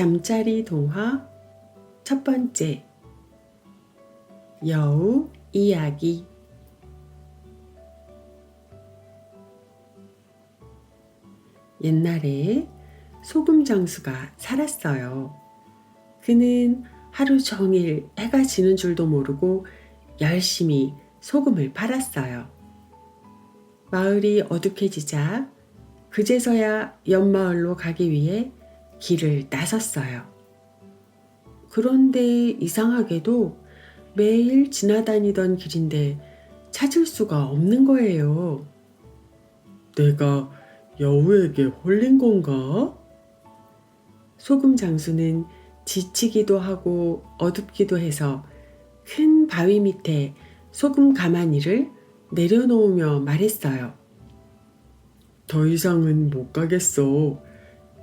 잠자리 동화 첫 번째 여우 이야기. 옛날에 소금 장수가 살았어요. 그는 하루 종일 해가 지는 줄도 모르고 열심히 소금을 팔았어요. 마을이 어둑해지자 그제서야 옆마을로 가기 위해 길을 나섰어요. 그런데 이상하게도 매일 지나다니던 길인데 찾을 수가 없는 거예요. 내가 여우에게 홀린 건가? 소금 장수는 지치기도 하고 어둡기도 해서 큰 바위 밑에 소금 가마니를 내려놓으며 말했어요. 더 이상은 못 가겠어.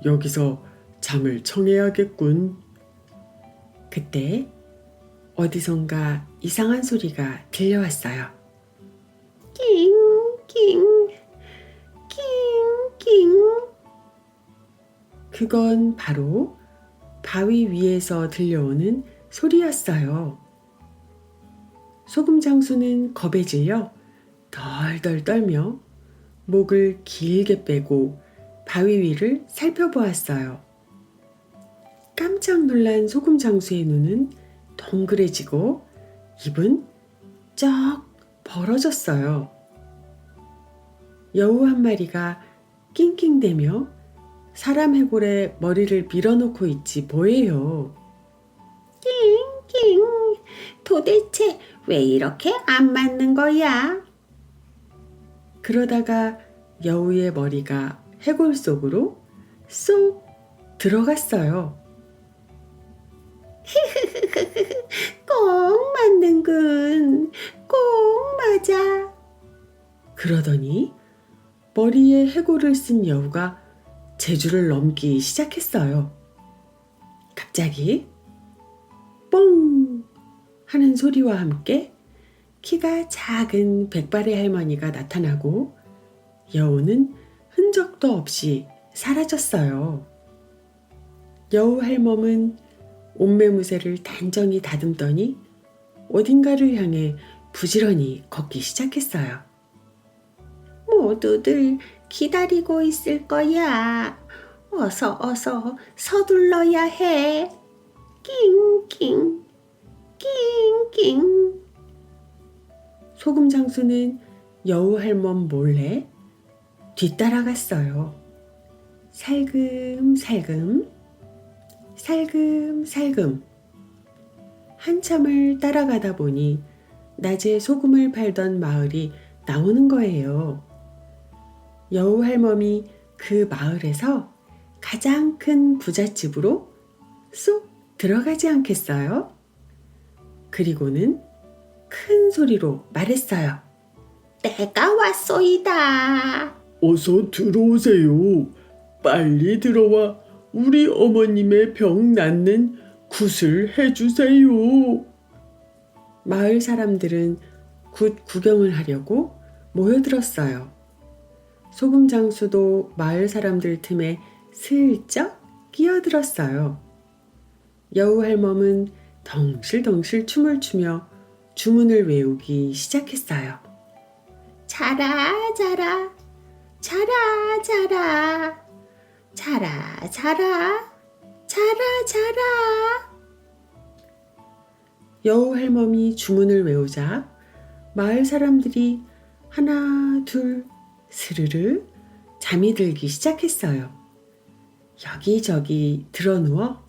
여기서 잠을 청해야겠군. 그때 어디선가 이상한 소리가 들려왔어요. 낑낑 낑낑. 그건 바로 바위 위에서 들려오는 소리였어요. 소금 장수는 겁에 질려 덜덜 떨며 목을 길게 빼고 바위 위를 살펴보았어요. 깜짝 놀란 소금 장수의 눈은 동그래지고 입은 쩍 벌어졌어요. 여우 한 마리가 낑낑대며 사람 해골에 머리를 밀어놓고 있지 뭐예요. 낑낑, 도대체 왜 이렇게 안 맞는 거야? 그러다가 여우의 머리가 해골 속으로 쏙 들어갔어요. 꼭 맞는군. 꼭 맞아. 그러더니 머리에 해골을 쓴 여우가 제주를 넘기 시작했어요. 갑자기 뽕 하는 소리와 함께 키가 작은 백발의 할머니가 나타나고 여우는 흔적도 없이 사라졌어요. 여우 할멈은 옷매무새를 단정히 다듬더니 어딘가를 향해 부지런히 걷기 시작했어요. 모두들 기다리고 있을 거야. 어서 서둘러야 해. 낑낑 낑낑. 소금 장수는 여우 할멈 몰래 뒤따라갔어요. 살금살금 살금살금. 한참을 따라가다 보니 낮에 소금을 팔던 마을이 나오는 거예요. 여우 할멈이 그 마을에서 가장 큰 부잣집으로 쏙 들어가지 않겠어요? 그리고는 큰 소리로 말했어요. 내가 왔소이다. 어서 들어오세요. 빨리 들어와 우리 어머님의 병 낫는 굿을 해주세요. 마을 사람들은 굿 구경을 하려고 모여들었어요. 소금 장수도 마을 사람들 틈에 슬쩍 끼어들었어요. 여우 할멈은 덩실덩실 춤을 추며 주문을 외우기 시작했어요. 자라 자라 자라 자라 자라 자라 자라 자라. 여우 할멈이 주문을 외우자 마을 사람들이 하나 둘 스르르 잠이 들기 시작했어요. 여기저기 드러누워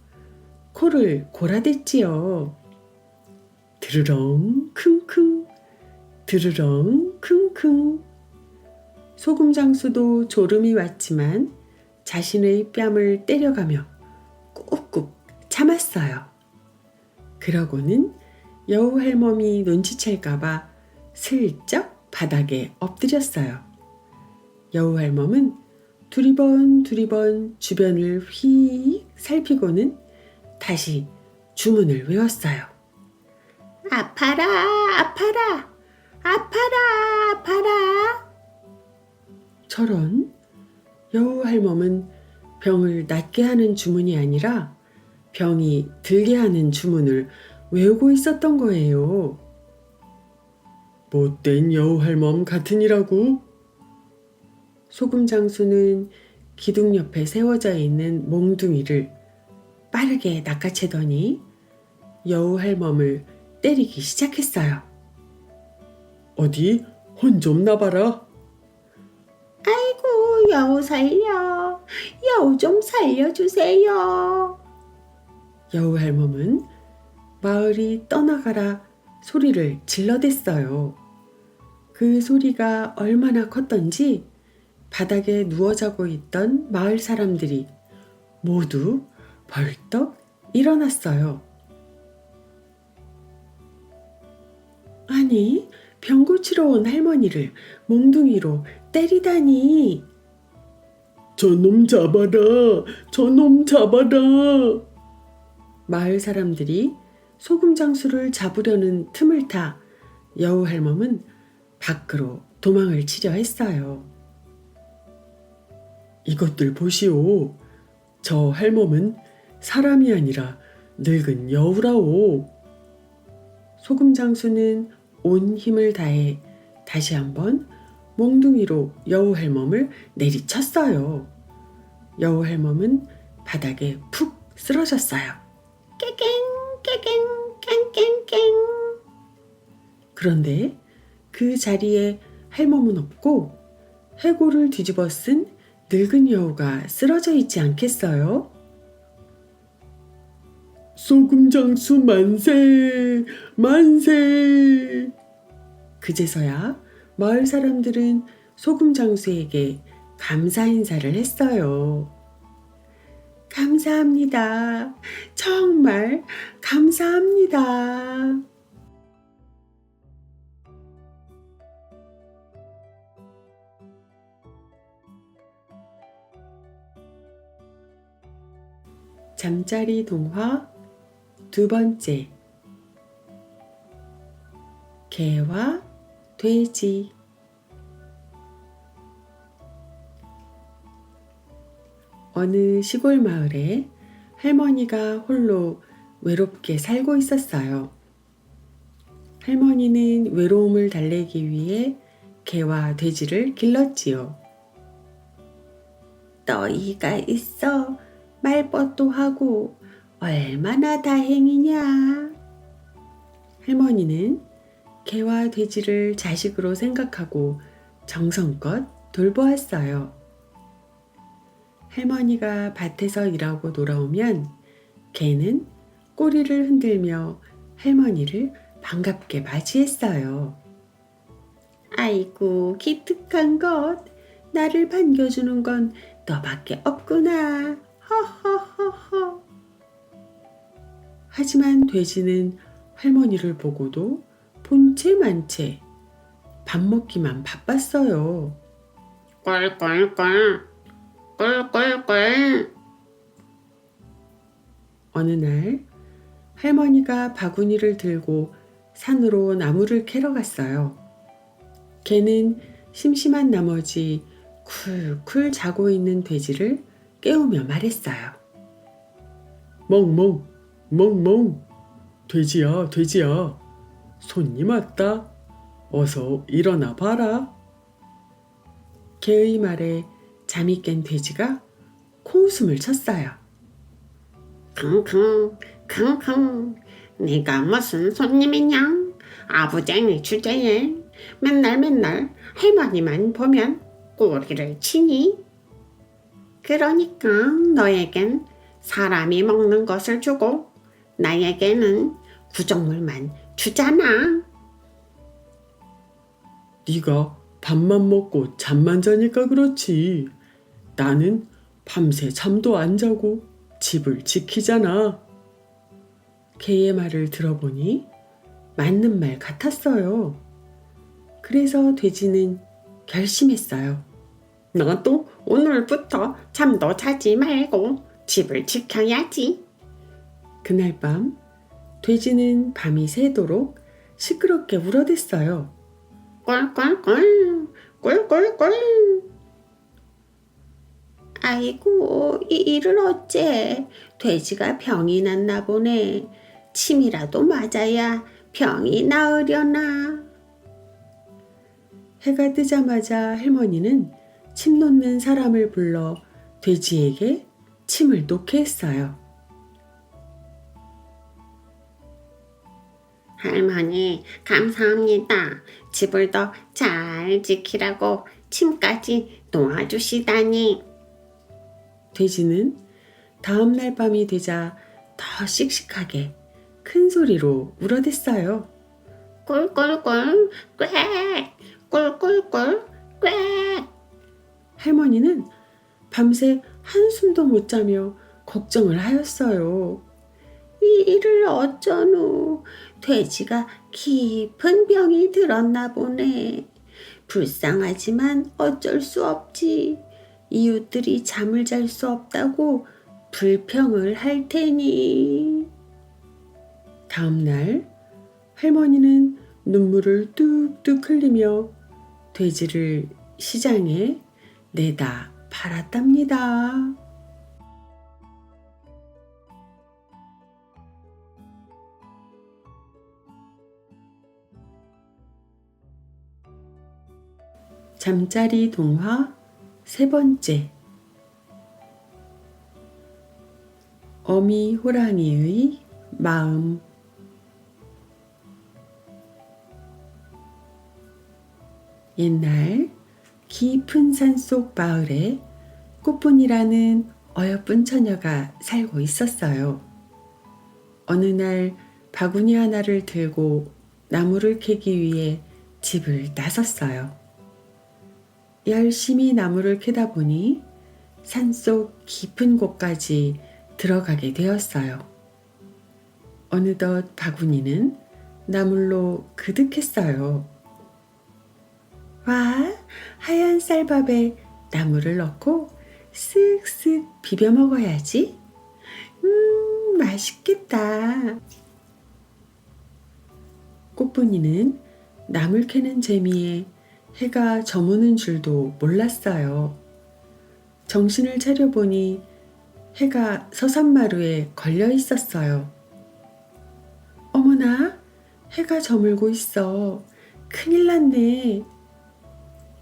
코를 골아댔지요. 드르렁 킁킁 드르렁 킁킁. 소금 장수도 졸음이 왔지만 자신의 뺨을 때려가며 꾹꾹 참았어요. 그러고는 여우 할멈이 눈치챌까봐 슬쩍 바닥에 엎드렸어요. 여우 할멈은 두리번 주변을 휙 살피고는 다시 주문을 외웠어요. 아파라 아파라 아파라 아파라. 저런, 여우 할멈은 병을 낫게 하는 주문이 아니라 병이 들게 하는 주문을 외우고 있었던 거예요. 못된 여우할멈 같으니라고? 소금 장수는 기둥 옆에 세워져 있는 몽둥이를 빠르게 낚아채더니 여우할멈을 때리기 시작했어요. 어디 혼 좀 나봐라. 아이고, 여우 살려. 여우 좀 살려주세요. 여우할멈은 마을이 떠나가라 소리를 질러댔어요. 그 소리가 얼마나 컸던지 바닥에 누워 자고 있던 마을 사람들이 모두 벌떡 일어났어요. 아니, 병 고치러 온 할머니를 몽둥이로 때리다니. 저놈 잡아라! 저놈 잡아라! 마을 사람들이 소금 장수를 잡으려는 틈을 타 여우할멈은 밖으로 도망을 치려 했어요. 이것들 보시오. 저 할멈은 사람이 아니라 늙은 여우라오. 소금 장수는 온 힘을 다해 다시 한번 몽둥이로 여우할멈을 내리쳤어요. 여우할멈은 바닥에 푹 쓰러졌어요. 깨갱, 깨갱, 깽깽깽. 그런데 그 자리에 할멈은 없고 해골을 뒤집어 쓴 늙은 여우가 쓰러져 있지 않겠어요? 소금 장수 만세! 만세! 그제서야 마을 사람들은 소금 장수에게 감사 인사를 했어요. 감사합니다. 정말 감사합니다. 잠자리 동화 두 번째. 개와 돼지. 어느 시골 마을에 할머니가 홀로 외롭게 살고 있었어요. 할머니는 외로움을 달래기 위해 개와 돼지를 길렀지요. 너희가 있어 말벗도 하고 얼마나 다행이냐. 할머니는 개와 돼지를 자식으로 생각하고 정성껏 돌보았어요. 할머니가 밭에서 일하고 돌아오면 개는 꼬리를 흔들며 할머니를 반갑게 맞이했어요. 아이고, 기특한 것. 나를 반겨주는 건 너밖에 없구나. 허허허허. 하지만 돼지는 할머니를 보고도 본체 만체 밥 먹기만 바빴어요. 꿀꿀꿀. 꿀꿀꿀. 어느 날 할머니가 바구니를 들고 산으로 나무를 캐러 갔어요. 개는 심심한 나머지 쿨쿨 자고 있는 돼지를 깨우며 말했어요. 멍멍, 멍멍, 돼지야, 돼지야, 손님 왔다. 어서 일어나 봐라. 개의 말에 잠이 깬 돼지가 코웃음을 쳤어요. 킁킁 킁킁. 네가 무슨 손님이냐. 아부쟁이 주제에 맨날 할머니만 보면 꼬리를 치니. 그러니까 너에겐 사람이 먹는 것을 주고 나에게는 구정물만 주잖아. 네가 밥만 먹고 잠만 자니까 그렇지. 나는 밤새 잠도 안 자고 집을 지키잖아. 개의 말을 들어보니 맞는 말 같았어요. 그래서 돼지는 결심했어요. 너도 오늘부터 잠도 자지 말고 집을 지켜야지. 그날 밤 돼지는 밤이 새도록 시끄럽게 울어댔어요. 꿀꿀꿀 꿀꿀꿀. 아이고, 이 일을 어째. 돼지가 병이 났나 보네. 침이라도 맞아야 병이 나으려나. 해가 뜨자마자 할머니는 침 놓는 사람을 불러 돼지에게 침을 놓게 했어요. 할머니, 감사합니다. 집을 더 잘 지키라고 침까지 놓아주시다니. 돼지는 다음 날 밤이 되자 더 씩씩하게 큰 소리로 울어댔어요. 꿀꿀꿀, 꽥! 꿀꿀꿀, 꽥! 할머니는 밤새 한숨도 못 자며 걱정을 하였어요. 이를 어쩌노. 돼지가 깊은 병이 들었나 보네. 불쌍하지만 어쩔 수 없지. 이웃들이 잠을 잘 수 없다고 불평을 할 테니. 다음 날 할머니는 눈물을 뚝뚝 흘리며 돼지를 시장에 내다 팔았답니다. 잠자리 동화 세 번째. 어미 호랑이의 마음. 옛날 깊은 산속 마을에 꽃분이라는 어여쁜 처녀가 살고 있었어요. 어느 날 바구니 하나를 들고 나무를 캐기 위해 집을 나섰어요. 열심히 나무를 캐다 보니 산속 깊은 곳까지 들어가게 되었어요. 어느덧 바구니는 나물로 그득했어요. 와, 하얀 쌀밥에 나물을 넣고 쓱쓱 비벼 먹어야지. 맛있겠다. 꽃분이는 나물 캐는 재미에 해가 저무는 줄도 몰랐어요. 정신을 차려보니 해가 서산마루에 걸려 있었어요. 어머나, 해가 저물고 있어. 큰일 났네.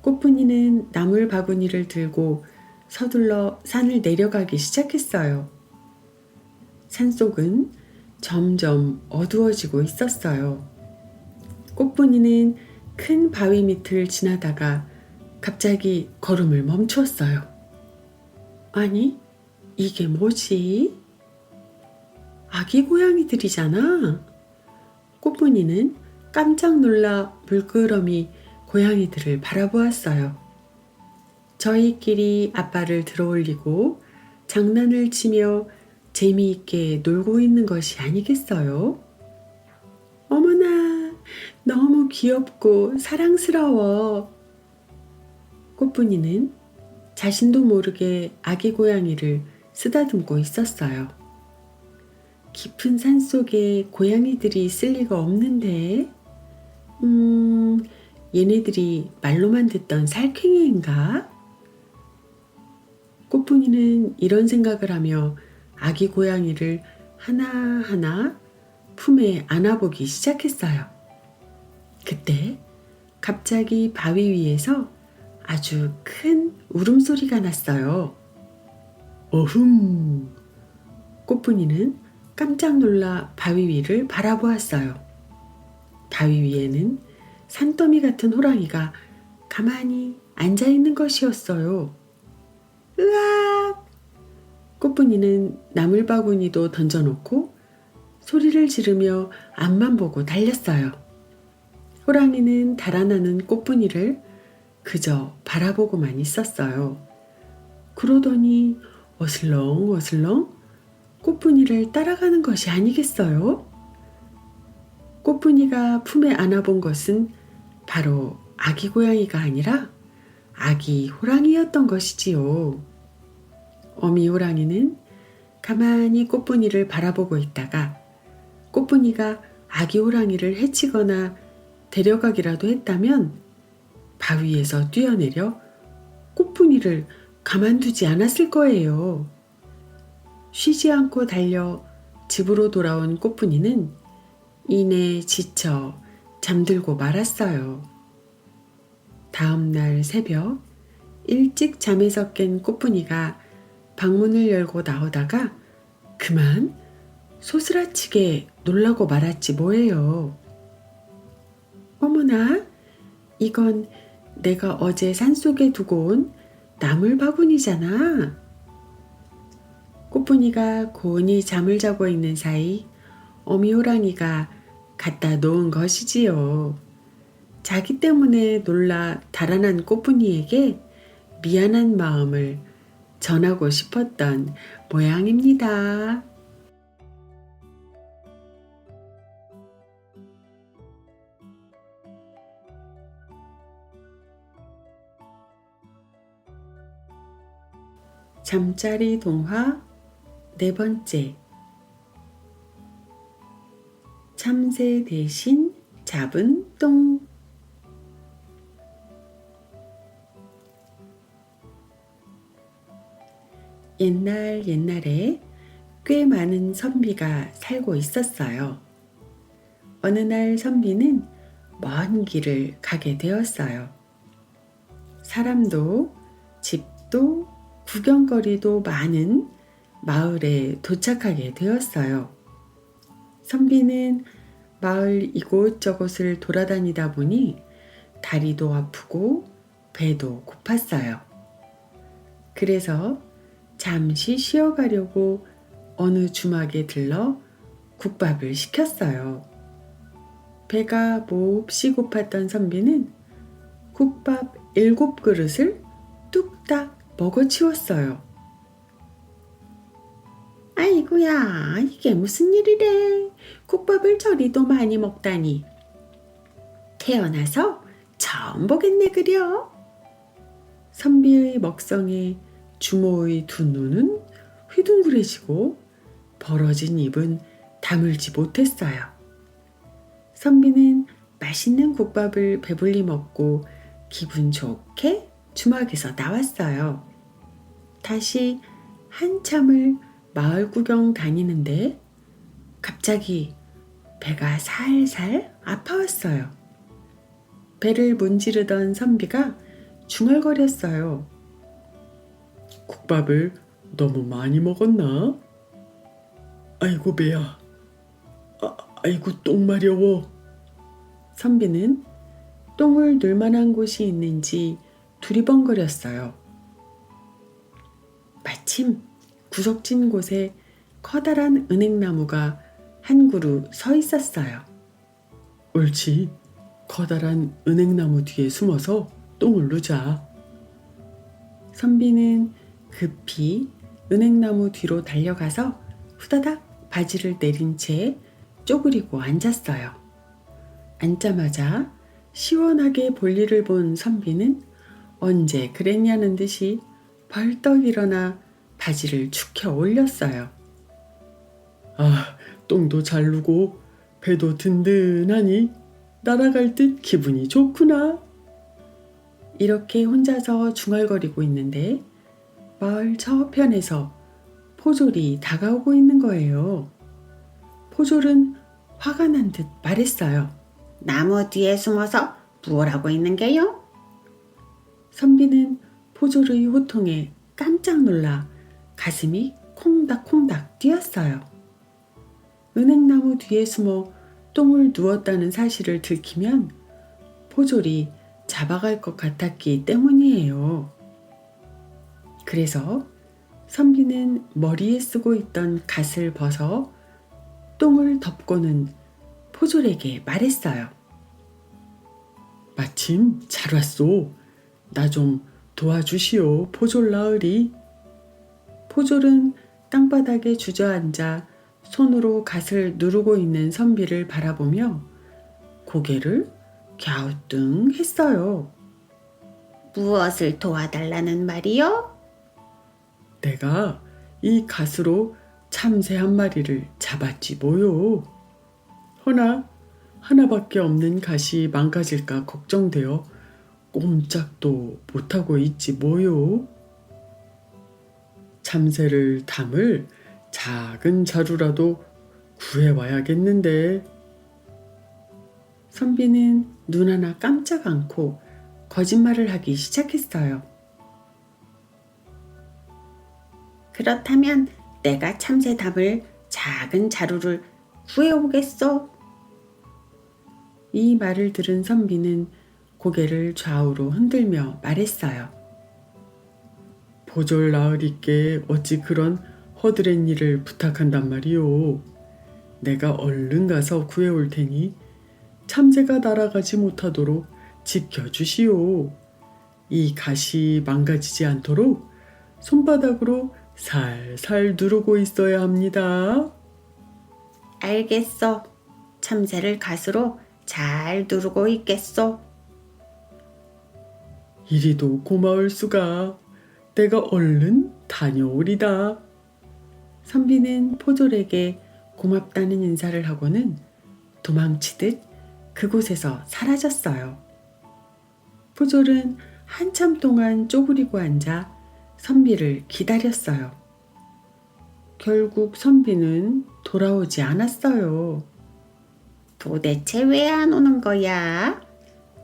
꽃분이는 나물 바구니를 들고 서둘러 산을 내려가기 시작했어요. 산속은 점점 어두워지고 있었어요. 꽃분이는 큰 바위 밑을 지나다가 갑자기 걸음을 멈추었어요. 아니, 이게 뭐지? 아기 고양이들이잖아. 꽃분이는 깜짝 놀라 물끄러미 고양이들을 바라보았어요. 저희끼리 아빠를 들어올리고 장난을 치며 재미있게 놀고 있는 것이 아니겠어요? 어머나, 너무 귀엽고 사랑스러워. 꽃분이는 자신도 모르게 아기 고양이를 쓰다듬고 있었어요. 깊은 산 속에 고양이들이 있을 리가 없는데, 얘네들이 말로만 듣던 살쾡이인가? 꽃분이는 이런 생각을 하며 아기 고양이를 하나하나 품에 안아보기 시작했어요. 그때 갑자기 바위 위에서 아주 큰 울음소리가 났어요. 어흠! 꽃분이는 깜짝 놀라 바위 위를 바라보았어요. 바위 위에는 산더미 같은 호랑이가 가만히 앉아있는 것이었어요. 으악! 꽃분이는 나물바구니도 던져놓고 소리를 지르며 앞만 보고 달렸어요. 호랑이는 달아나는 꽃분이를 그저 바라보고만 있었어요. 그러더니 어슬렁어슬렁 꽃분이를 따라가는 것이 아니겠어요? 꽃분이가 품에 안아본 것은 바로 아기 고양이가 아니라 아기 호랑이였던 것이지요. 어미 호랑이는 가만히 꽃분이를 바라보고 있다가 꽃분이가 아기 호랑이를 해치거나 데려가기라도 했다면 바위에서 뛰어내려 꽃분이를 가만두지 않았을 거예요. 쉬지 않고 달려 집으로 돌아온 꽃분이는 이내 지쳐 잠들고 말았어요. 다음 날 새벽 일찍 잠에서 깬 꽃분이가 방문을 열고 나오다가 그만 소스라치게 놀라고 말았지 뭐예요. 어머나, 이건 내가 어제 산속에 두고 온 나물 바구니잖아. 꽃분이가 고온히 잠을 자고 있는 사이 어미호랑이가 갖다 놓은 것이지요. 자기 때문에 놀라 달아난 꽃분이에게 미안한 마음을 전하고 싶었던 모양입니다. 잠자리 동화 네 번째. 참새 대신 잡은 똥. 옛날에 꽤 많은 선비가 살고 있었어요. 어느 날 선비는 먼 길을 가게 되었어요. 사람도 집도 구경거리도 많은 마을에 도착하게 되었어요. 선비는 마을 이곳저곳을 돌아다니다 보니 다리도 아프고 배도 고팠어요. 그래서 잠시 쉬어가려고 어느 주막에 들러 국밥을 시켰어요. 배가 몹시 고팠던 선비는 국밥 7그릇을 뚝딱 먹어치웠어요. 아이고야, 이게 무슨 일이래. 국밥을 저리도 많이 먹다니. 태어나서 처음 보겠네 그려. 선비의 먹성에 주모의 두 눈은 휘둥그레지고 벌어진 입은 다물지 못했어요. 선비는 맛있는 국밥을 배불리 먹고 기분 좋게 주막에서 나왔어요. 다시 한참을 마을 구경 다니는데 갑자기 배가 살살 아파왔어요. 배를 문지르던 선비가 중얼거렸어요. 국밥을 너무 많이 먹었나? 아이고 배야. 아이고 똥 마려워. 선비는 똥을 눌 만한 곳이 있는지 두리번거렸어요. 마침 구석진 곳에 커다란 은행나무가 한 그루 서 있었어요. 옳지. 커다란 은행나무 뒤에 숨어서 똥을 누자. 선비는 급히 은행나무 뒤로 달려가서 후다닥 바지를 내린 채 쪼그리고 앉았어요. 앉자마자 시원하게 볼일을 본 선비는 언제 그랬냐는 듯이 벌떡 일어나 바지를 축혀 올렸어요. 아, 똥도 잘 누고 배도 든든하니 날아갈 듯 기분이 좋구나. 이렇게 혼자서 중얼거리고 있는데 마을 저편에서 포졸이 다가오고 있는 거예요. 포졸은 화가 난 듯 말했어요. 나무 뒤에 숨어서 무엇 하고 있는 게요? 선비는 포졸의 호통에 깜짝 놀라 가슴이 콩닥콩닥 뛰었어요. 은행나무 뒤에 숨어 똥을 누웠다는 사실을 들키면 포졸이 잡아갈 것 같았기 때문이에요. 그래서 선비는 머리에 쓰고 있던 갓을 벗어 똥을 덮고는 포졸에게 말했어요. 마침 잘 왔소. 나 좀 도와주시오, 포졸 나으리. 포졸은 땅바닥에 주저앉아 손으로 갓을 누르고 있는 선비를 바라보며 고개를 갸우뚱했어요. 무엇을 도와달라는 말이요? 내가 이 갓으로 참새 한 마리를 잡았지 뭐요. 허나 하나밖에 없는 갓이 망가질까 걱정되어 꼼짝도 못하고 있지 뭐요. 참새를 담을 작은 자루라도 구해와야겠는데. 선비는 눈 하나 깜짝 않고 거짓말을 하기 시작했어요. 그렇다면 내가 참새 담을 작은 자루를 구해오겠어. 이 말을 들은 선비는 고개를 좌우로 흔들며 말했어요. 보절 나으리께 어찌 그런 허드렛 일을 부탁한단 말이오. 내가 얼른 가서 구해올 테니 참새가 날아가지 못하도록 지켜주시오. 이 가시 망가지지 않도록 손바닥으로 살살 누르고 있어야 합니다. 알겠어. 참새를 가스로 잘 누르고 있겠소. 이리도 고마울 수가. 내가 얼른 다녀오리다. 선비는 포졸에게 고맙다는 인사를 하고는 도망치듯 그곳에서 사라졌어요. 포졸은 한참 동안 쪼그리고 앉아 선비를 기다렸어요. 결국 선비는 돌아오지 않았어요. 도대체 왜 안 오는 거야?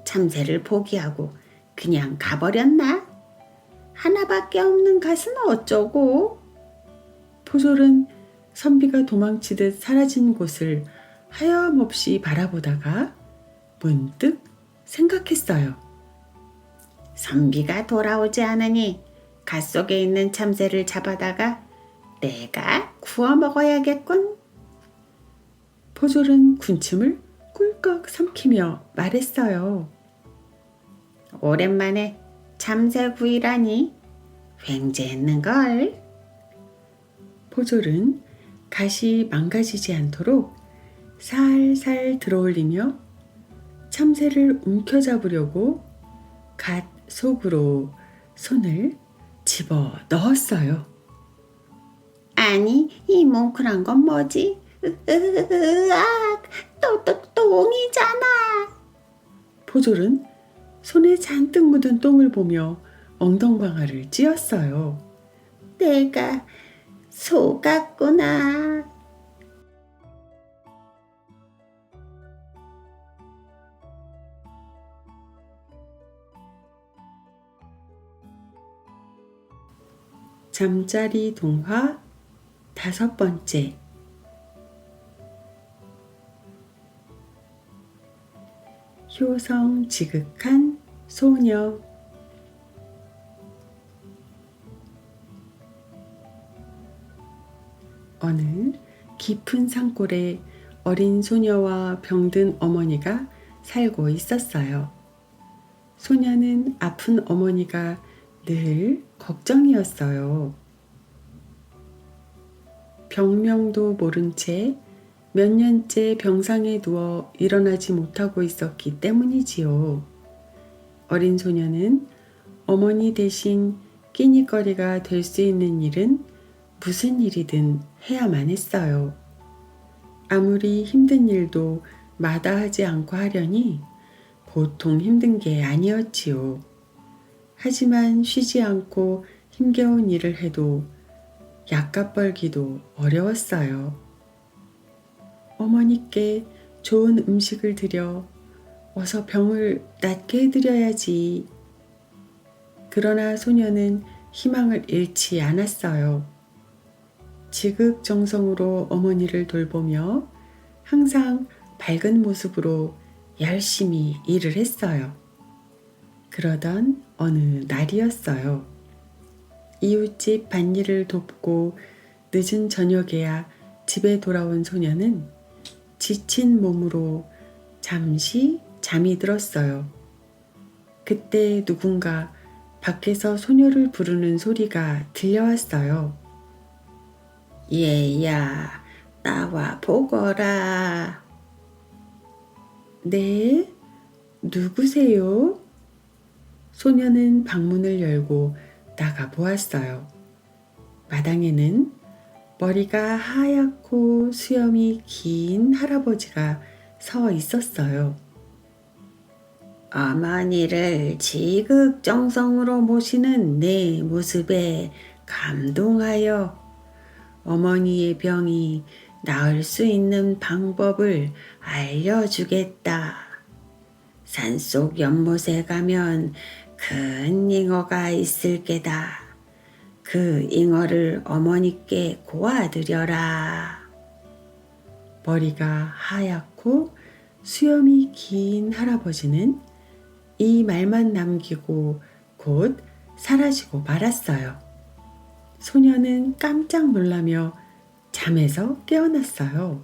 참새를 포기하고 그냥 가버렸나? 하나밖에 없는 갓은 어쩌고? 포졸은 선비가 도망치듯 사라진 곳을 하염없이 바라보다가 문득 생각했어요. 선비가 돌아오지 않으니 갓 속에 있는 참새를 잡아다가 내가 구워 먹어야겠군. 포졸은 군침을 꿀꺽 삼키며 말했어요. 오랜만에 참새 구이라니 횡재했는걸. 포졸은 갓이 망가지지 않도록 살살 들어올리며 참새를 움켜잡으려고 갓 속으로 손을 집어 넣었어요. 아니, 이 뭉클한 건 뭐지? 으악, 똥이잖아. 포졸은 손에 잔뜩 묻은 똥을 보며 엉덩방아를 찧었어요. 내가 속았구나. 잠자리 동화 5번째. 효성 지극한 소녀. 어느 깊은 산골에 어린 소녀와 병든 어머니가 살고 있었어요. 소녀는 아픈 어머니가 늘 걱정이었어요. 병명도 모른 채 몇 년째 병상에 누워 일어나지 못하고 있었기 때문이지요. 어린 소녀는 어머니 대신 끼니거리가 될 수 있는 일은 무슨 일이든 해야만 했어요. 아무리 힘든 일도 마다하지 않고 하려니 보통 힘든 게 아니었지요. 하지만 쉬지 않고 힘겨운 일을 해도 약값 벌기도 어려웠어요. 어머니께 좋은 음식을 드려 어서 병을 낫게 해드려야지. 그러나 소녀는 희망을 잃지 않았어요. 지극정성으로 어머니를 돌보며 항상 밝은 모습으로 열심히 일을 했어요. 그러던 어느 날이었어요. 이웃집 밭일을 돕고 늦은 저녁에야 집에 돌아온 소녀는 지친 몸으로 잠시 잠이 들었어요. 그때 누군가 밖에서 소녀를 부르는 소리가 들려왔어요. 얘야, 나와 보거라. 네? 누구세요? 소녀는 방문을 열고 나가 보았어요. 마당에는 머리가 하얗고 수염이 긴 할아버지가 서 있었어요. 어머니를 지극정성으로 모시는 내 모습에 감동하여 어머니의 병이 나을 수 있는 방법을 알려주겠다. 산속 연못에 가면 큰 잉어가 있을 게다. 그 잉어를 어머니께 고아드려라. 머리가 하얗고 수염이 긴 할아버지는 이 말만 남기고 곧 사라지고 말았어요. 소녀는 깜짝 놀라며 잠에서 깨어났어요.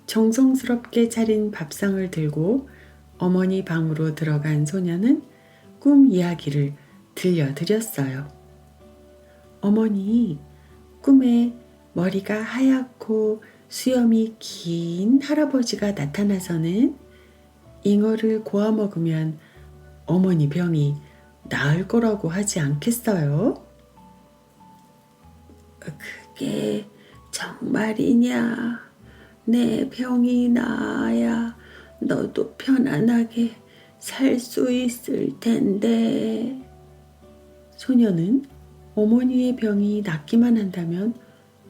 정성스럽게 차린 밥상을 들고 어머니 방으로 들어간 소녀는 꿈 이야기를 들려드렸어요. 어머니, 꿈에 머리가 하얗고 수염이 긴 할아버지가 나타나서는 잉어를 고아 먹으면 어머니 병이 나을 거라고 하지 않겠어요? 그게 정말이냐? 내 병이 나아야 너도 편안하게 살 수 있을 텐데. 소녀는 어머니의 병이 낫기만 한다면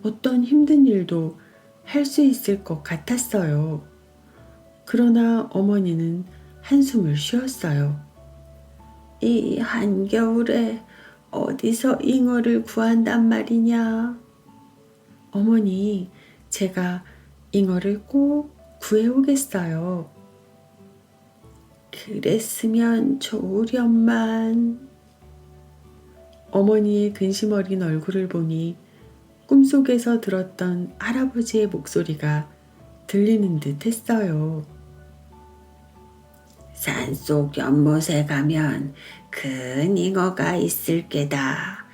어떤 힘든 일도 할 수 있을 것 같았어요. 그러나 어머니는 한숨을 쉬었어요. 이 한겨울에 어디서 잉어를 구한단 말이냐? 어머니, 제가 잉어를 꼭 구해오겠어요. 그랬으면 좋으련만. 어머니의 근심 어린 얼굴을 보니 꿈속에서 들었던 할아버지의 목소리가 들리는 듯 했어요. 산속 연못에 가면 큰 잉어가 있을 게다.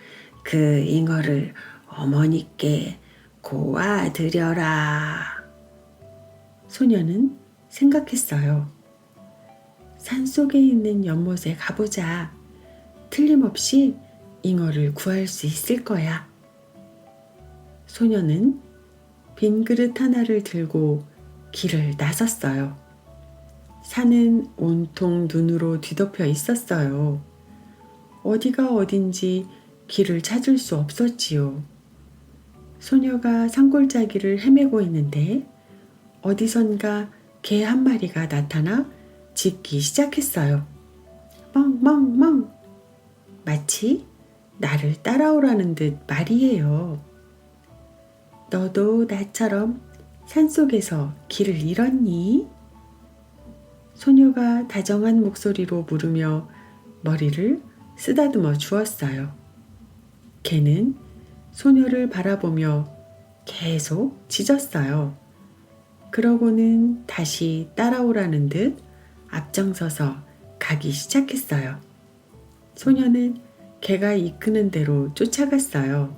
그 잉어를 어머니께 고아드려라. 소녀는 생각했어요. 산속에 있는 연못에 가보자. 틀림없이 잉어를 구할 수 있을 거야. 소녀는 빈 그릇 하나를 들고 길을 나섰어요. 산은 온통 눈으로 뒤덮여 있었어요. 어디가 어딘지 길을 찾을 수 없었지요. 소녀가 산골짜기를 헤매고 있는데 어디선가 개 한 마리가 나타나 짖기 시작했어요. 멍멍멍. 마치 나를 따라오라는 듯 말이에요. 너도 나처럼 산속에서 길을 잃었니? 소녀가 다정한 목소리로 물으며 머리를 쓰다듬어 주었어요. 개는 소녀를 바라보며 계속 짖었어요. 그러고는 다시 따라오라는 듯 앞장서서 가기 시작했어요. 소녀는 개가 이끄는 대로 쫓아갔어요.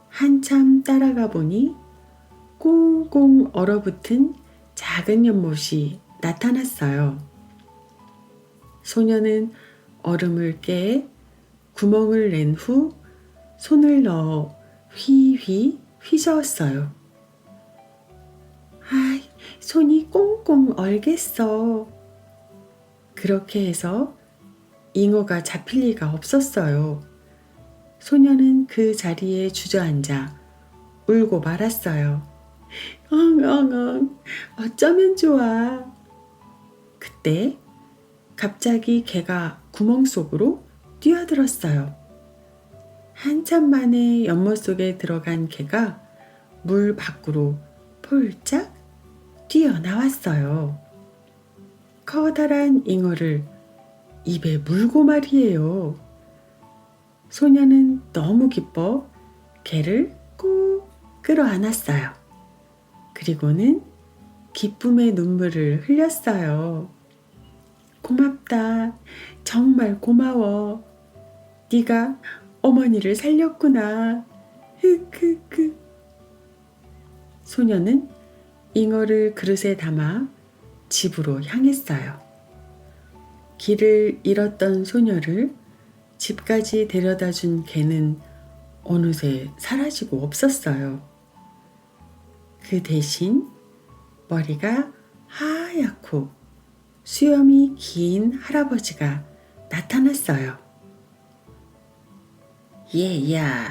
한참 따라가 보니 꽁꽁 얼어붙은 작은 연못이 나타났어요. 소녀는 얼음을 깨 구멍을 낸 후 손을 넣어 휘휘 휘저었어요. 아이, 손이 꽁꽁 얼겠어. 그렇게 해서 잉어가 잡힐 리가 없었어요. 소녀는 그 자리에 주저앉아 울고 말았어요. 엉엉엉, 어쩌면 좋아. 그때 갑자기 개가 구멍 속으로 뛰어들었어요. 한참 만에 연못 속에 들어간 개가 물 밖으로 폴짝 뛰어나왔어요. 커다란 잉어를 입에 물고 말이에요. 소녀는 너무 기뻐 개를 꼭 끌어안았어요. 그리고는 기쁨의 눈물을 흘렸어요. 고맙다. 정말 고마워. 네가 어머니를 살렸구나. 흑흑흑. 소녀는 잉어를 그릇에 담아 집으로 향했어요. 길을 잃었던 소녀를 집까지 데려다 준 개는 어느새 사라지고 없었어요. 그 대신 머리가 하얗고 수염이 긴 할아버지가 나타났어요. 얘야,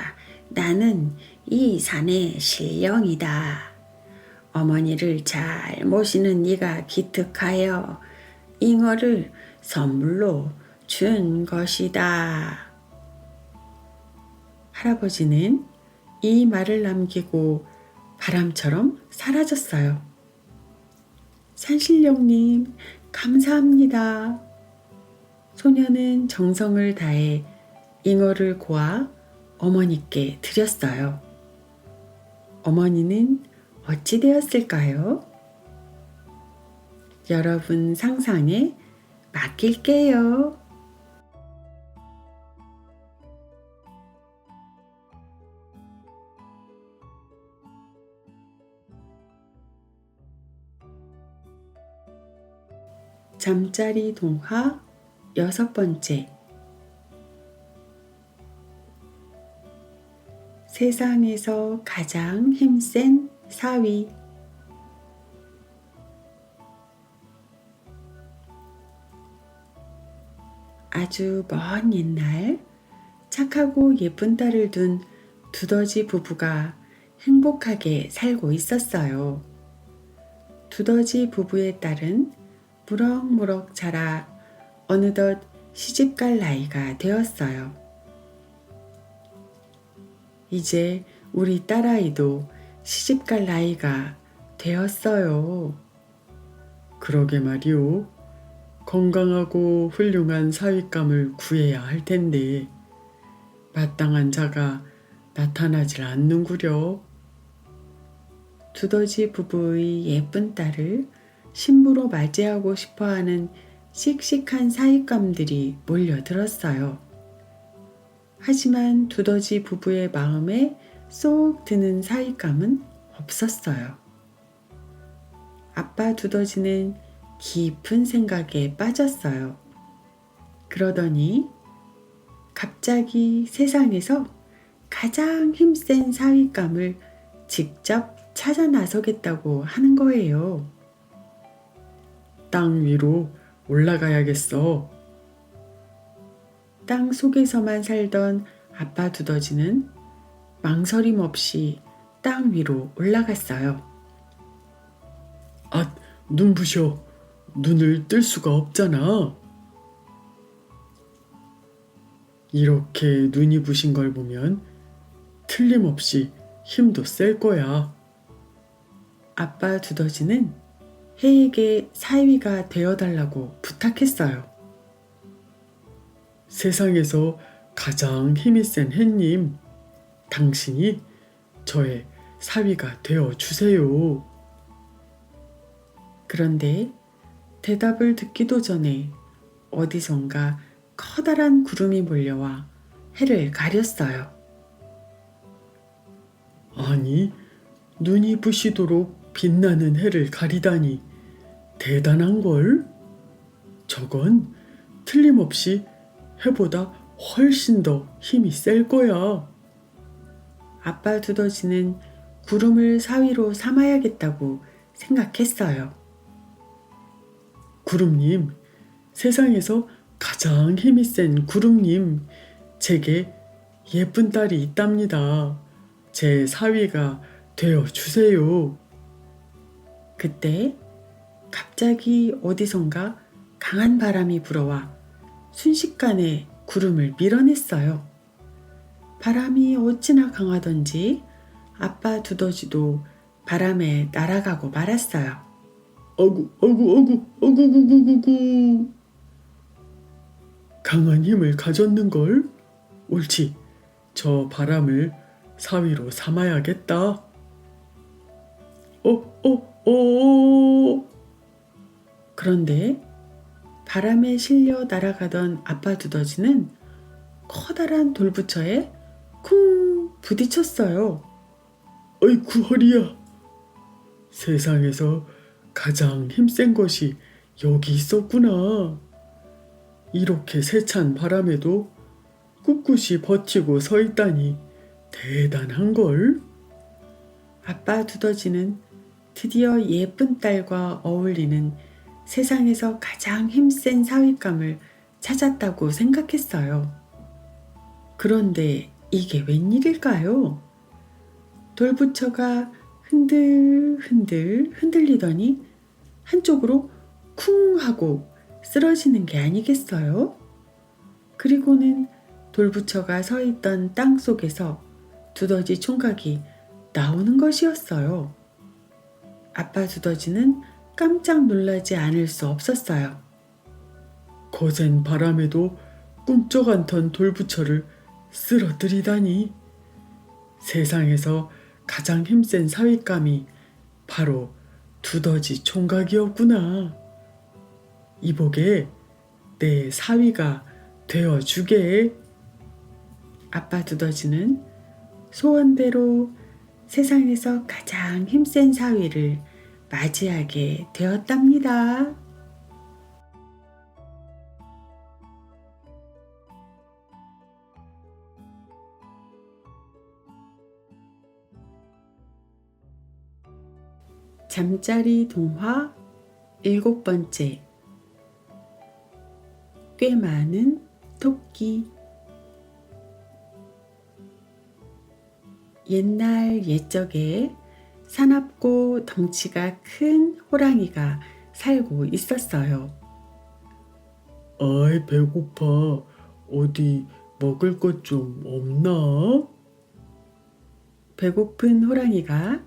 나는 이 산의 신령이다. 어머니를 잘 모시는 네가 기특하여 잉어를 선물로 준 것이다. 할아버지는 이 말을 남기고 바람처럼 사라졌어요. 산신령님, 감사합니다. 소녀는 정성을 다해 잉어를 고아 어머니께 드렸어요. 어머니는 어찌 되었을까요? 여러분 상상에 맡길게요. 잠자리 동화 6번째. 세상에서 가장 힘센 사위. 아주 먼 옛날 착하고 예쁜 딸을 둔 두더지 부부가 행복하게 살고 있었어요. 두더지 부부의 딸은 무럭무럭 자라 어느덧 시집갈 나이가 되었어요. 이제 우리 딸아이도 시집갈 나이가 되었어요. 그러게 말이오. 건강하고 훌륭한 사윗감을 구해야 할 텐데 마땅한 자가 나타나질 않는구려. 두더지 부부의 예쁜 딸을 신부로 맞이하고 싶어하는 씩씩한 사윗감들이 몰려들었어요. 하지만 두더지 부부의 마음에 쏙 드는 사윗감은 없었어요. 아빠 두더지는 깊은 생각에 빠졌어요. 그러더니 갑자기 세상에서 가장 힘센 사윗감을 직접 찾아 나서겠다고 하는 거예요. 땅 위로 올라가야겠어. 땅 속에서만 살던 아빠 두더지는 망설임 없이 땅 위로 올라갔어요. 아, 눈부셔. 눈을 뜰 수가 없잖아. 이렇게 눈이 부신 걸 보면 틀림없이 힘도 셀 거야. 아빠 두더지는 해에게 사위가 되어달라고 부탁했어요. 세상에서 가장 힘이 센 해님, 당신이 저의 사위가 되어 주세요. 그런데 대답을 듣기도 전에 어디선가 커다란 구름이 몰려와 해를 가렸어요. 아니, 눈이 부시도록 빛나는 해를 가리다니 대단한걸? 저건 틀림없이 해보다 훨씬 더 힘이 셀 거야. 아빠 두더지는 구름을 사위로 삼아야겠다고 생각했어요. 구름님, 세상에서 가장 힘이 센 구름님, 제게 예쁜 딸이 있답니다. 제 사위가 되어 주세요. 그때 갑자기 어디선가 강한 바람이 불어와 순식간에 구름을 밀어냈어요. 바람이 어찌나 강하던지 아빠 두더지도 바람에 날아가고 말았어요. 어구. 강한 힘을 가졌는걸? 옳지, 저 바람을 사위로 삼아야겠다. 그런데 바람에 실려 날아가던 아빠 두더지는 커다란 돌부처에 쿵 부딪혔어요. 어이쿠 허리야. 세상에서 가장 힘센 것이 여기 있었구나. 이렇게 세찬 바람에도 꿋꿋이 버티고 서 있다니 대단한걸. 아빠 두더지는 드디어 예쁜 딸과 어울리는 세상에서 가장 힘센 사윗감을 찾았다고 생각했어요. 그런데 이게 웬일일까요? 돌부처가 흔들흔들 흔들리더니 한쪽으로 쿵 하고 쓰러지는 게 아니겠어요? 그리고는 돌부처가 서 있던 땅 속에서 두더지 총각이 나오는 것이었어요. 아빠 두더지는 깜짝 놀라지 않을 수 없었어요. 거센 바람에도 꿈쩍 않던 돌부처를 쓰러뜨리다니. 세상에서 가장 힘센 사윗감이 바로 두더지 총각이었구나. 이복에 내 사위가 되어주게. 아빠 두더지는 소원대로 세상에서 가장 힘센 사위를 맞이하게 되었답니다. 잠자리 동화 7번째. 꽤 많은 토끼. 옛날 옛적에 사납고 덩치가 큰 호랑이가 살고 있었어요. 아이, 배고파. 어디 먹을 것 좀 없나? 배고픈 호랑이가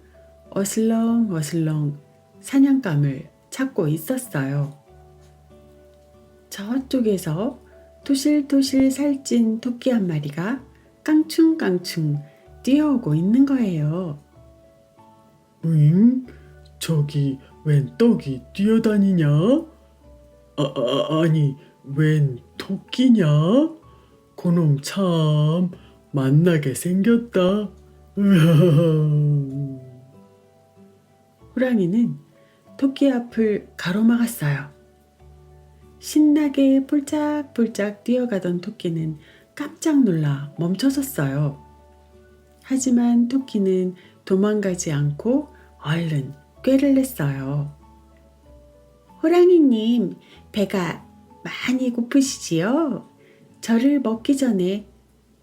어슬렁어슬렁 사냥감을 찾고 있었어요. 저쪽에서 토실토실 살찐 토끼 한 마리가 깡충깡충 뛰어오고 있는 거예요. 응? 저기 웬 떡이 뛰어다니냐? 아니, 웬 토끼냐? 그놈 참 만나게 생겼다. 호랑이는 토끼 앞을 가로막았어요. 신나게 폴짝폴짝 뛰어가던 토끼는 깜짝 놀라 멈춰섰어요. 하지만 토끼는 도망가지 않고 얼른 꾀를 냈어요. 호랑이님, 배가 많이 고프시지요? 저를 먹기 전에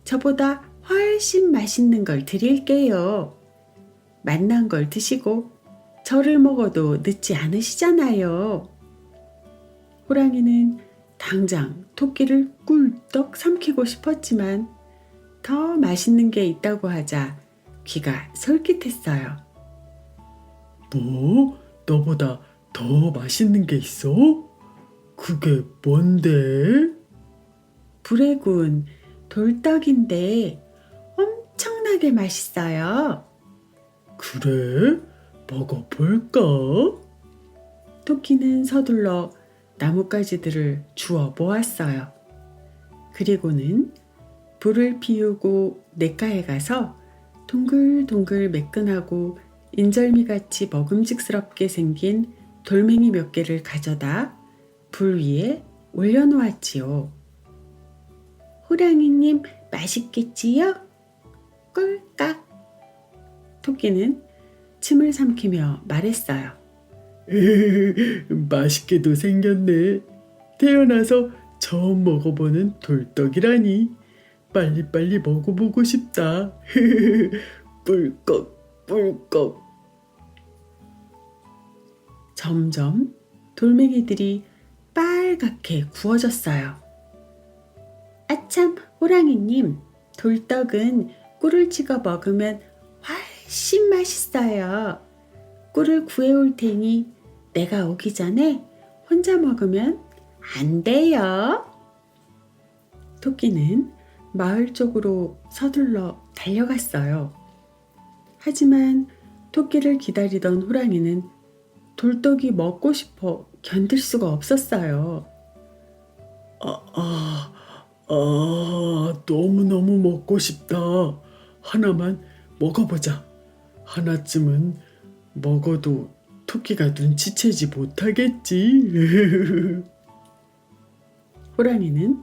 저보다 훨씬 맛있는 걸 드릴게요. 맛난 걸 드시고 저를 먹어도 늦지 않으시잖아요. 호랑이는 당장 토끼를 꿀떡 삼키고 싶었지만 더 맛있는 게 있다고 하자 귀가 솔깃했어요. 뭐? 너보다 더 맛있는 게 있어? 그게 뭔데? 불에 구운 돌떡인데 엄청나게 맛있어요. 그래? 먹어볼까? 토끼는 서둘러 나뭇가지들을 주워 모았어요. 그리고는 불을 피우고 냇가에 가서 동글동글 매끈하고 인절미같이 먹음직스럽게 생긴 돌멩이 몇 개를 가져다 불 위에 올려놓았지요. 호랑이님 맛있겠지요? 꿀깍. 토끼는 침을 삼키며 말했어요. 맛있게도 생겼네. 태어나서 처음 먹어보는 돌떡이라니. 빨리빨리 먹어보고 싶다. 뿔꺽 뿔꺽. 점점 돌멩이들이 빨갛게 구워졌어요. 아참, 호랑이님, 돌떡은 꿀을 찍어 먹으면 훨씬 맛있어요. 꿀을 구해올 테니 내가 오기 전에 혼자 먹으면 안 돼요. 토끼는 마을 쪽으로 서둘러 달려갔어요. 하지만 토끼를 기다리던 호랑이는 돌떡이 먹고 싶어 견딜 수가 없었어요. 너무너무 먹고 싶다. 하나만 먹어보자. 하나쯤은 먹어도 토끼가 눈치채지 못하겠지. 호랑이는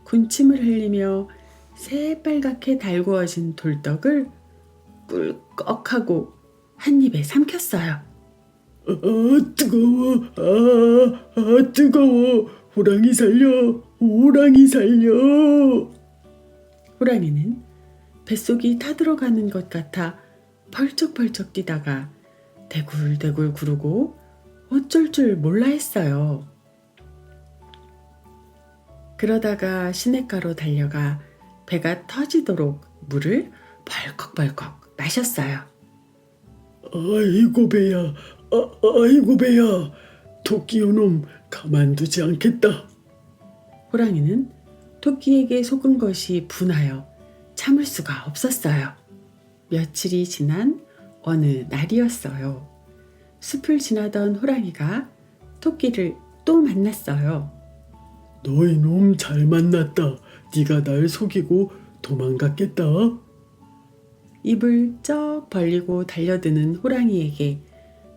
군침을 흘리며 새빨갛게 달구어진 돌떡을 꿀꺽하고 한 입에 삼켰어요. 뜨거워. 뜨거워. 호랑이 살려. 호랑이 살려. 호랑이는 뱃속이 타들어가는 것 같아 펄쩍펄쩍 뛰다가 대굴대굴 구르고 어쩔 줄 몰라 했어요. 그러다가 시냇가로 달려가 배가 터지도록 물을 벌컥벌컥 마셨어요. 아이고 배야, 아이고 배야, 토끼 요놈 가만두지 않겠다. 호랑이는 토끼에게 속은 것이 분하여 참을 수가 없었어요. 며칠이 지난 어느 날이었어요. 숲을 지나던 호랑이가 토끼를 또 만났어요. 너희 놈 잘 만났다. 네가 날 속이고 도망갔겠다. 입을 쩍 벌리고 달려드는 호랑이에게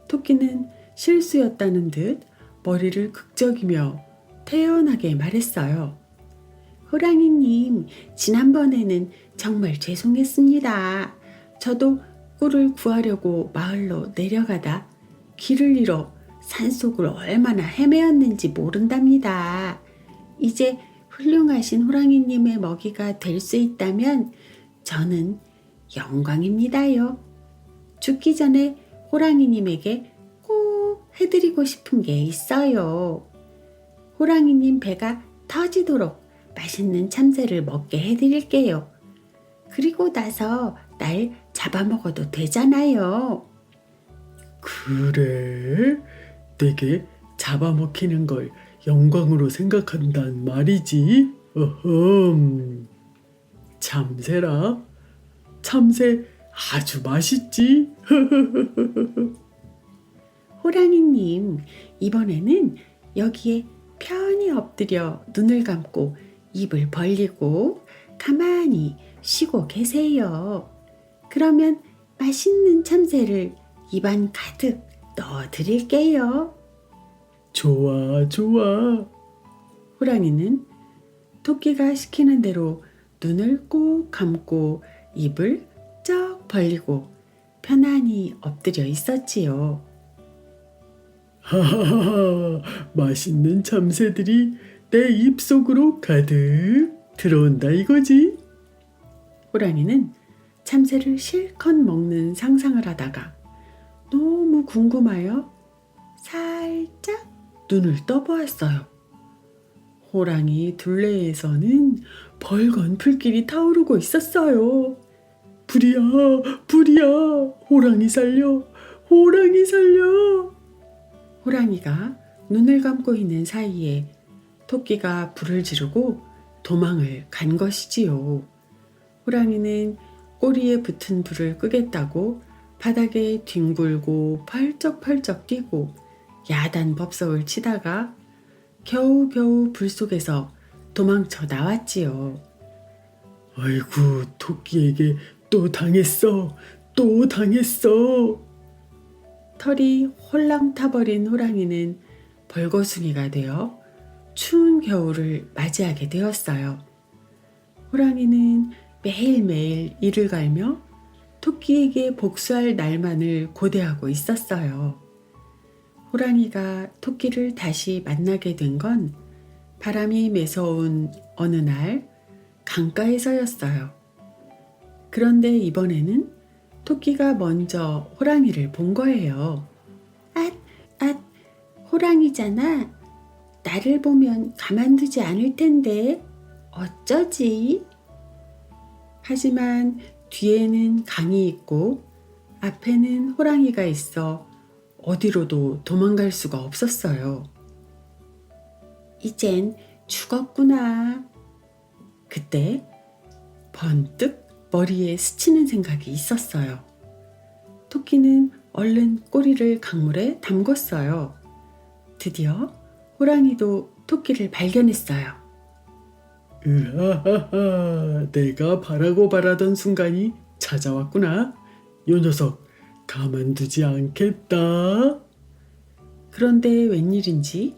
토끼는 실수였다는 듯 머리를 극적이며 태연하게 말했어요. 호랑이님, 지난번에는 정말 죄송했습니다. 저도 꿀을 구하려고 마을로 내려가다 길을 잃어 산속을 얼마나 헤매었는지 모른답니다. 이제 훌륭하신 호랑이님의 먹이가 될 수 있다면 저는 영광입니다요. 죽기 전에 호랑이님에게 꼭 해드리고 싶은 게 있어요. 호랑이님 배가 터지도록 맛있는 참새를 먹게 해드릴게요. 그리고 나서 날 잡아먹어도 되잖아요. 그래? 내게 잡아먹히는 걸 영광으로 생각한단 말이지. 어흠. 참새라. 참새 아주 맛있지. 호랑이님, 이번에는 여기에 편히 엎드려 눈을 감고 입을 벌리고 가만히 쉬고 계세요. 그러면 맛있는 참새를 입안 가득 넣어 드릴게요. 좋아, 좋아. 호랑이는 토끼가 시키는 대로 눈을 꼭 감고 입을 쩍 벌리고 편안히 엎드려 있었지요. 하하하, 맛있는 참새들이 내 입속으로 가득 들어온다 이거지? 호랑이는 참새를 실컷 먹는 상상을 하다가 너무 궁금하여 살짝 눈을 떠보았어요. 호랑이 둘레에서는 벌건 불길이 타오르고 있었어요. 불이야, 불이야, 호랑이 살려, 호랑이 살려. 호랑이가 눈을 감고 있는 사이에 토끼가 불을 지르고 도망을 간 것이지요. 호랑이는 꼬리에 붙은 불을 끄겠다고 바닥에 뒹굴고 펄쩍펄쩍 뛰고 야단 법석을 치다가 겨우겨우 불 속에서 도망쳐 나왔지요. 아이고, 토끼에게 또 당했어, 또 당했어. 털이 홀랑 타버린 호랑이는 벌거숭이가 되어 추운 겨울을 맞이하게 되었어요. 호랑이는 매일매일 이를 갈며 토끼에게 복수할 날만을 고대하고 있었어요. 호랑이가 토끼를 다시 만나게 된 건 바람이 매서운 어느 날 강가에서였어요. 그런데 이번에는 토끼가 먼저 호랑이를 본 거예요. 호랑이잖아. 나를 보면 가만두지 않을 텐데 어쩌지? 하지만 뒤에는 강이 있고 앞에는 호랑이가 있어 어디로도 도망갈 수가 없었어요. 이젠 죽었구나. 그때 번뜩 머리에 스치는 생각이 있었어요. 토끼는 얼른 꼬리를 강물에 담궜어요. 드디어 호랑이도 토끼를 발견했어요. 으하하하, 내가 바라고 바라던 순간이 찾아왔구나. 요 녀석 가만두지 않겠다. 그런데 웬일인지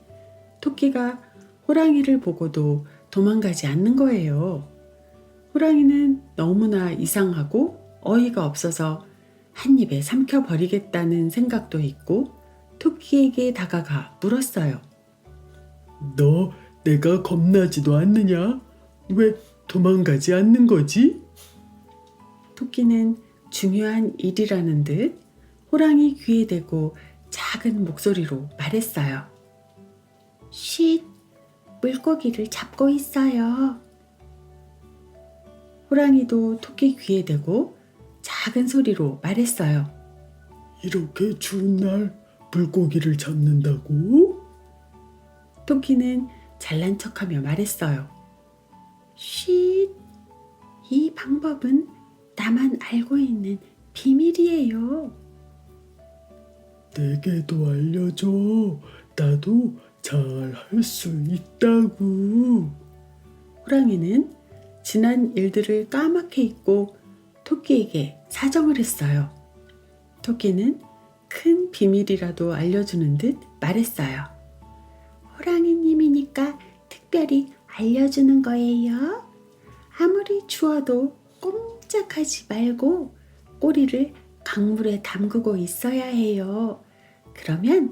토끼가 호랑이를 보고도 도망가지 않는 거예요. 호랑이는 너무나 이상하고 어이가 없어서 한 입에 삼켜버리겠다는 생각도 있고 토끼에게 다가가 물었어요. 너 내가 겁나지도 않느냐? 왜 도망가지 않는 거지? 토끼는 중요한 일이라는 듯 호랑이 귀에 대고 작은 목소리로 말했어요. 쉿, 물고기를 잡고 있어요. 호랑이도 토끼 귀에 대고 작은 소리로 말했어요. 이렇게 추운 날 물고기를 잡는다고? 토끼는 잘난 척하며 말했어요. 쉿, 이 방법은 나만 알고 있는 비밀이에요. 내게도 알려줘. 나도 잘 할 수 있다고. 호랑이는 지난 일들을 까맣게 잊고 토끼에게 사정을 했어요. 토끼는 큰 비밀이라도 알려주는 듯 말했어요. 호랑이님이니까 특별히 알려주는 거예요. 아무리 추워도 꼼짝하지 말고 꼬리를 강물에 담그고 있어야 해요. 그러면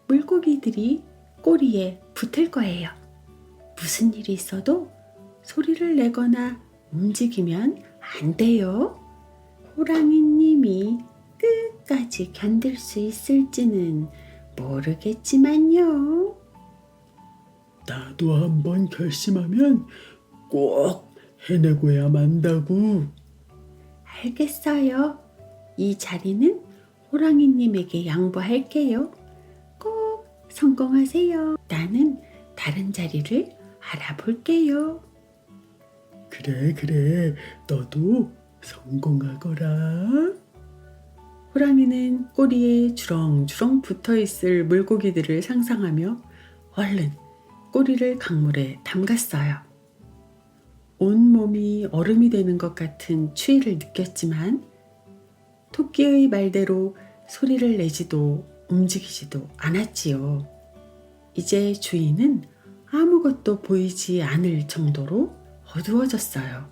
물고기들이 꼬리에 붙을 거예요. 무슨 일이 있어도 소리를 내거나 움직이면 안 돼요. 호랑이님이 끝까지 견딜 수 있을지는 모르겠지만요. 나도 한번 결심하면 꼭 해내고야 만다고. 알겠어요. 이 자리는 호랑이님에게 양보할게요. 꼭 성공하세요. 나는 다른 자리를 알아볼게요. 그래. 너도 성공하거라. 호랑이는 꼬리에 주렁주렁 붙어 있을 물고기들을 상상하며 얼른 꼬리를 강물에 담갔어요. 온몸이 얼음이 되는 것 같은 추위를 느꼈지만 토끼의 말대로 소리를 내지도 움직이지도 않았지요. 이제 주위는 아무것도 보이지 않을 정도로 어두워졌어요.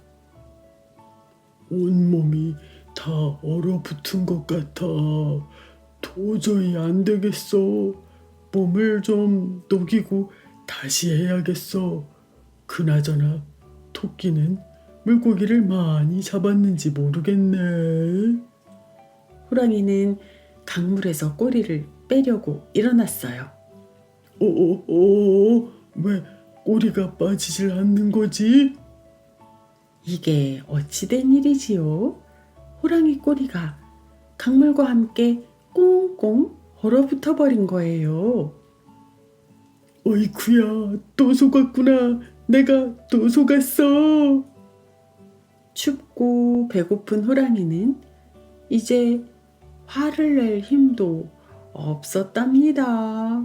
온몸이 다 얼어붙은 것 같아. 도저히 안 되겠어. 몸을 좀 녹이고 다시 해야겠어. 그나저나 토끼는 물고기를 많이 잡았는지 모르겠네. 호랑이는 강물에서 꼬리를 빼려고 일어났어요. 왜 꼬리가 빠지질 않는 거지? 이게 어찌된 일이지요? 호랑이 꼬리가 강물과 함께 꽁꽁 얼어붙어 버린 거예요. 어이쿠야, 또 속았구나. 내가 또 속았어. 춥고 배고픈 호랑이는 이제 화를 낼 힘도 없었답니다.